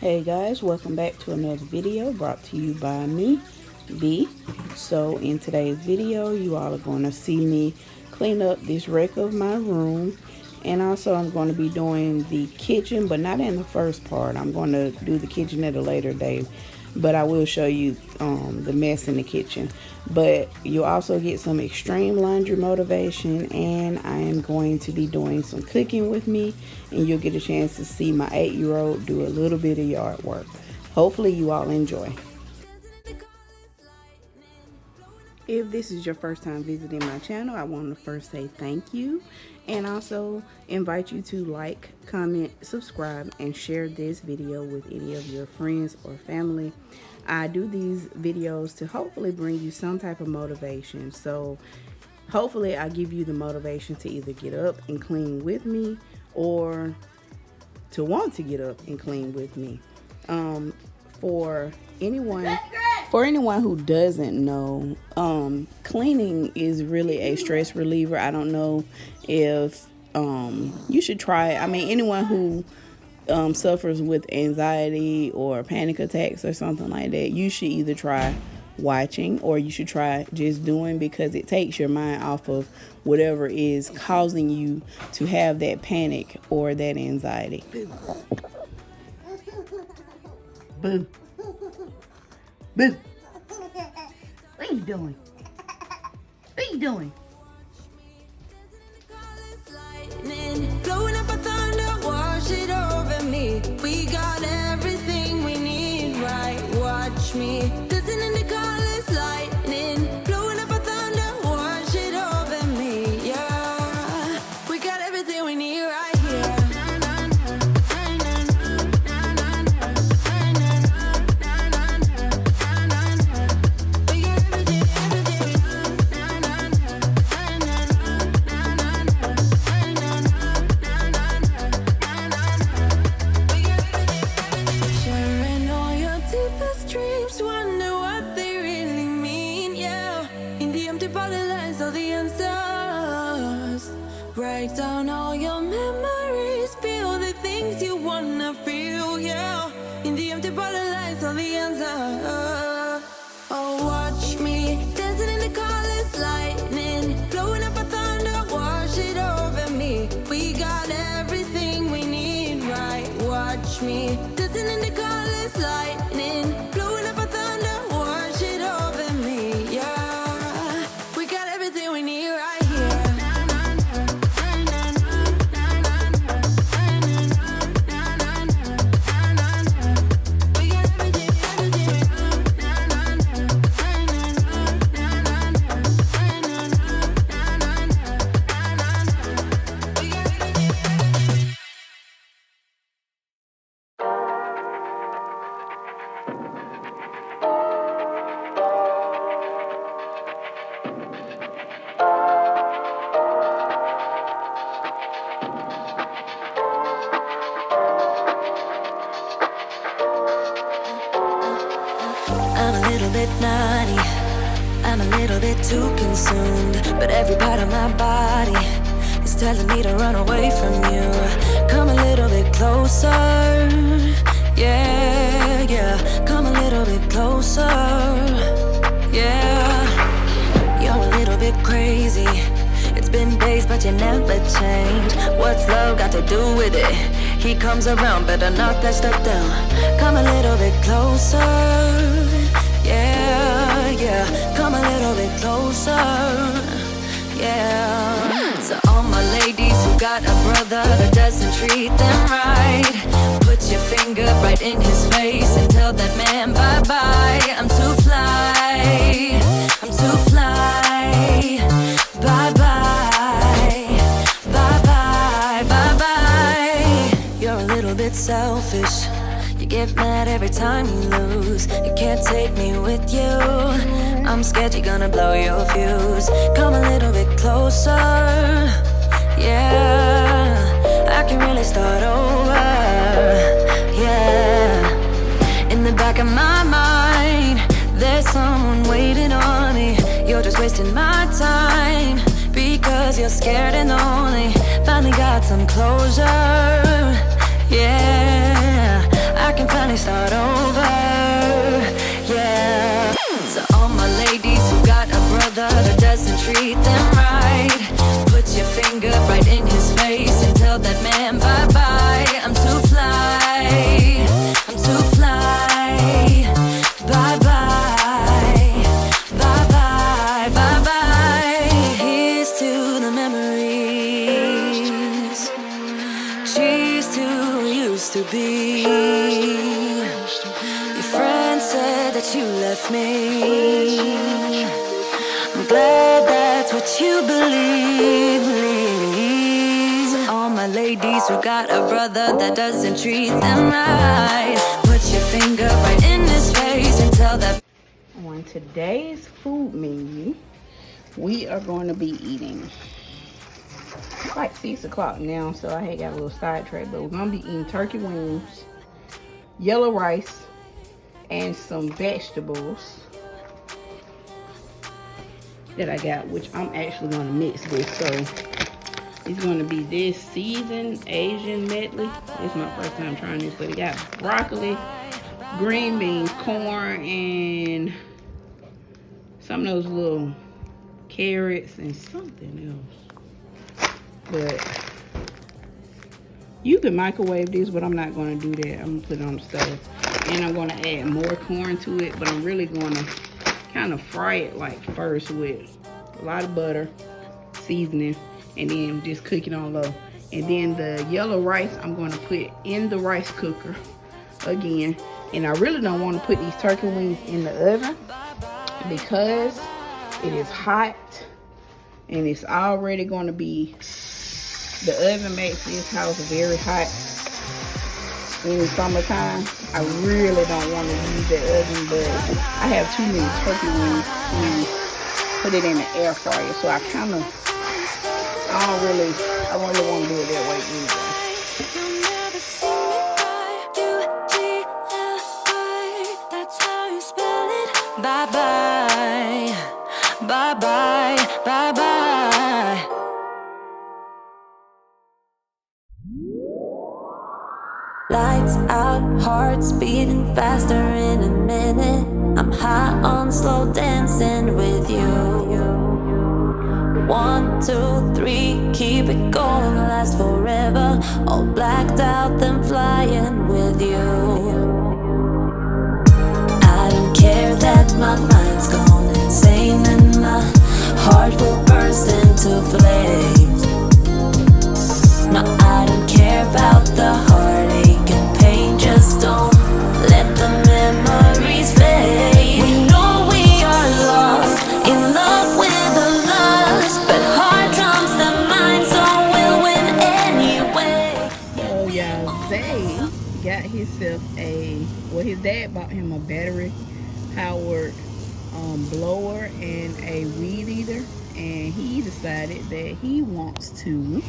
Hey guys, welcome back to another video brought to you by me, B. So in today's video, you all are going to see me clean up this wreck of my room. And also I'm going to be doing the kitchen, but not in the first part. I'm going to do the kitchen at a later date. But I will show you the mess in the kitchen. But you'll also get some extreme laundry motivation, and I am going to be doing some cooking with me, and you'll get a chance to see my 8-year-old do a little bit of yard work. Hopefully you all enjoy. If this is your first time visiting my channel, I want to first say thank you, and also invite you to like, comment, subscribe, and share this video with any of your friends or family. I do these videos to hopefully bring you some type of motivation. So hopefully I give you the motivation to either get up and clean with me or to want to get up and clean with me. For anyone who doesn't know, cleaning is really a stress reliever. I don't know if you should try it. I mean, anyone who suffers with anxiety or panic attacks or something like that, you should either try watching or you should try just doing, because it takes your mind off of whatever is causing you to have that panic or that anxiety. Boo. Boo. What are you doing? What are you doing? Blowing up a thunder, wash it over me. We got everything we need, right? Watch me. Dancing in the colors, lightning. Blowing up a thunder, wash it over me, yeah. We got everything we need right here. Write down all your memories, feel the things you wanna feel, yeah. In the empty bottle lies all the answers. Oh, watch me dancing in the colors, lightning. Blowing up a thunder, wash it over me. We got everything we need, right? Watch me dancing in the colors, lightning. Blowing up a thunder, wash it over me, yeah. We got everything we need right here. I'm a little bit naughty, I'm a little bit too consumed, but every part of my body is telling me to run away from you. Come a little bit closer, yeah, yeah. Come a little bit closer, yeah. You're a little bit crazy. It's been days but you never change. What's love got to do with it? He comes around, better knock that stuff down. Come a little bit closer, yeah, yeah. Come a little bit closer, yeah. To all my ladies who got a brother that doesn't treat them right, put your finger right in his face and tell that man bye-bye. I'm too fly, I'm too fly. Bye-bye, bye-bye, bye-bye. You're a little bit selfish. You get mad every time you lose. You can't take me with you. I'm scared you're gonna blow your fuse. Come a little bit closer, yeah. I can really start over, yeah. In the back of my mind, there's someone waiting on me. You're just wasting my time because you're scared and lonely. Finally got some closure, yeah. I can finally start over. Yeah. So all my ladies who got a brother that doesn't treat them right, put your finger right in his face and tell that man bye-bye. I'm too fly, I'm too fly. Bye-bye, bye-bye, bye-bye. Here's to the memories. Cheers to who used to be. Your friend said that you left me. I'm glad that's what you believe. So all my ladies who got a brother that doesn't treat them right, put your finger right in his face and tell that. On today's food menu, we are going to be eating. It's like 6 o'clock now, so I had got a little sidetracked, but we're going to be eating turkey wings, yellow rice, and some vegetables that I got, which I'm actually going to mix with. So it's going to be this seasoned Asian medley. It's my first time trying this, but it got broccoli, green beans, corn, and some of those little carrots and something else. But you can microwave this, but I'm not going to do that. I'm going to put it on the stove. And I'm going to add more corn to it, but I'm really going to kind of fry it like first with a lot of butter, seasoning, and then just cook it on low. And then the yellow rice I'm going to put in the rice cooker again. And I really don't want to put these turkey wings in the oven because it is hot and it's already going to be, the oven makes this house very hot in the summertime. I really don't want to use the oven, but I have too many turkey wings to put it in the air fryer, so I don't really want to do it that way anyway. Bye-bye, bye-bye, bye-bye. Lights out, hearts beating faster in a minute. I'm high on slow dancing with you. 1, 2, 3, keep it going, last forever. All blacked out, then flying with you. I don't care that my mind's gone insane and my heart will burst into flames. No, I don't care about the heartache and pain. Just don't let the memories fade. We know we are lost, in love with the lust, but heart trumps the mind, so we'll win anyway. So y'all, Zay got himself his dad bought him a battery powered blower and a weed eater, and he decided that he wants to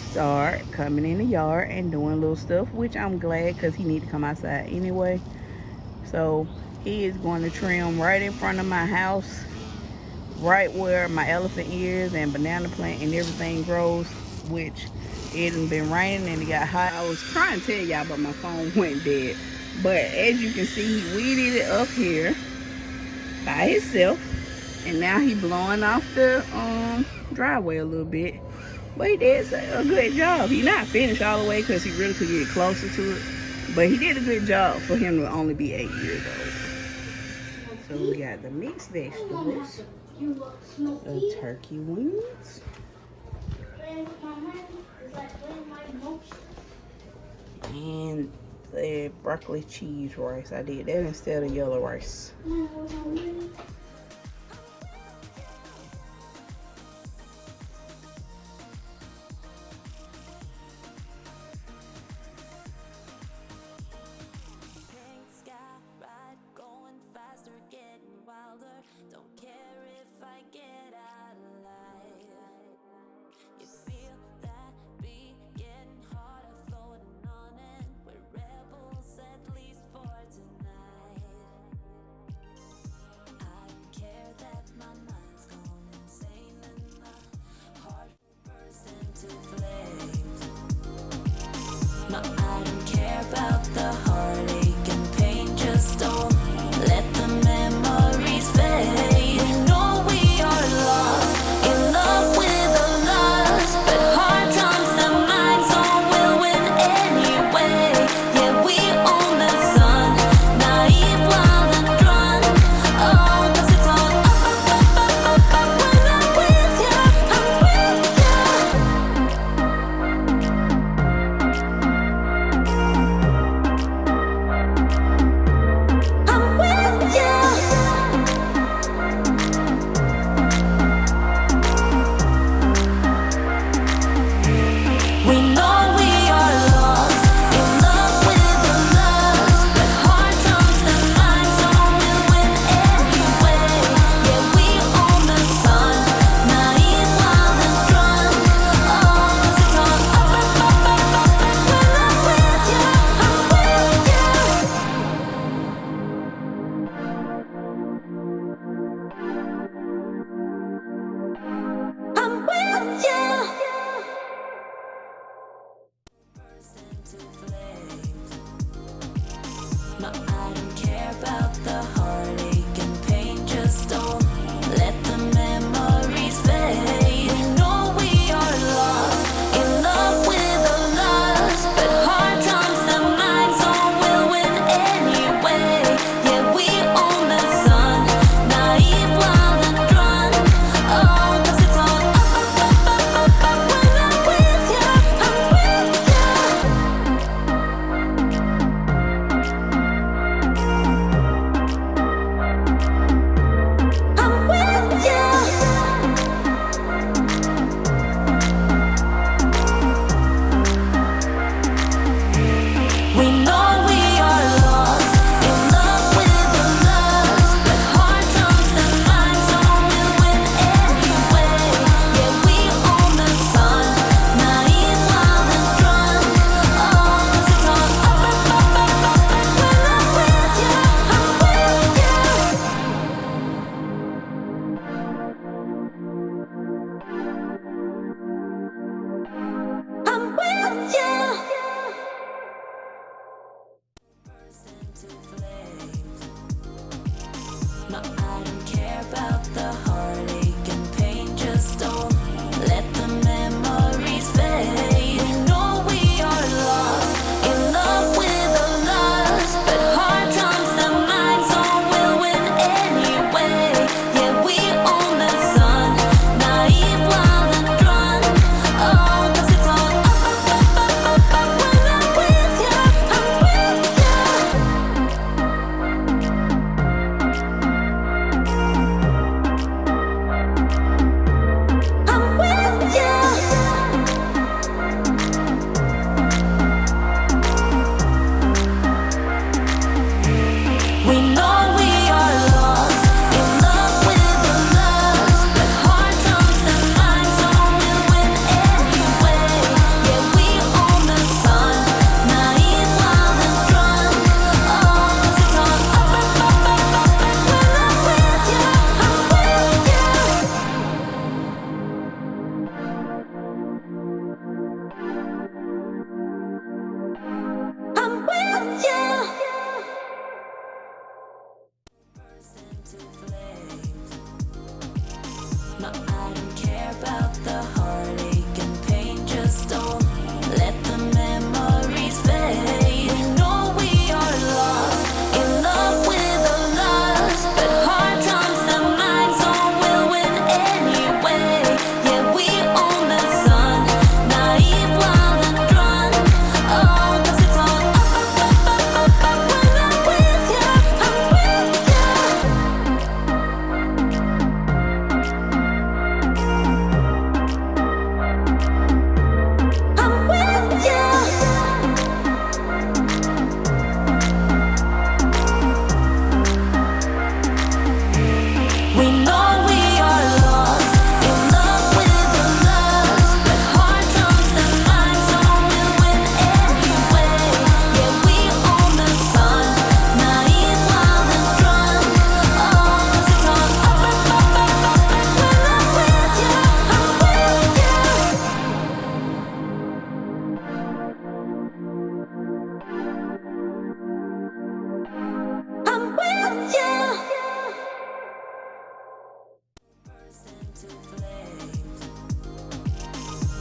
start coming in the yard and doing little stuff, which I'm glad, because he need to come outside anyway. So he is going to trim right in front of my house, right where my elephant ears and banana plant and everything grows, which it had been raining and it got hot. I was trying to tell y'all, but my phone went dead. But as you can see, he weeded it up here by himself, and now he blowing off the driveway a little bit. But he did a good job. He's not finished all the way because he really could get closer to it. But he did a good job for him to only be 8 years old. So we got the mixed vegetables, the turkey wings, and the broccoli cheese rice. I did that instead of yellow rice.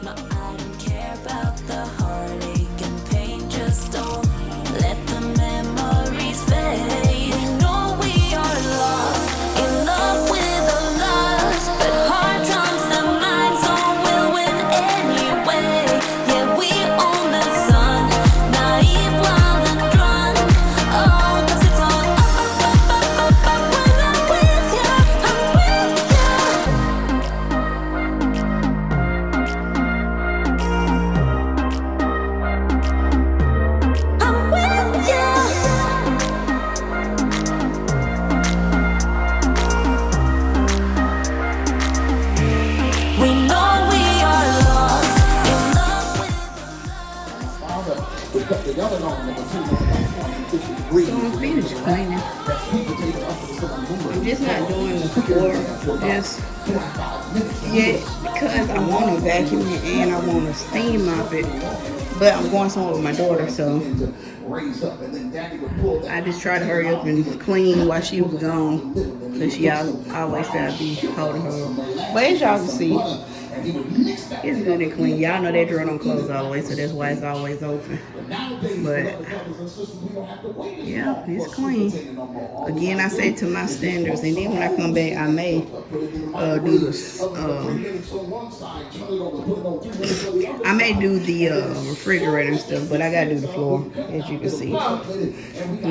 No, I don't care about the heartache and pain. Just don't let the memories fade. We know we are lost, in love with a loss, but heart trumps the mind, so we'll win anyway. Yeah, we own the sun, naive, wild and drunk. Oh, 'cause it's all when I'm with you, I'm with you. I'm with you. We know we are lost, in love with So I'm finished cleaning. I'm just not doing the floor just yet because I want to vacuum it and I want to steam mop it. But I'm going somewhere with my daughter, so I just try to hurry up and clean while she was gone. Because she always said I'd be holding her up. But as y'all can see, it's good and clean. Y'all know that drawer don't close all the way, so that's why it's always open. But yeah, it's clean. Again, I say to my standards, and then when I come back, I may do this. I may do the refrigerator and stuff, but I gotta do the floor, as you can see.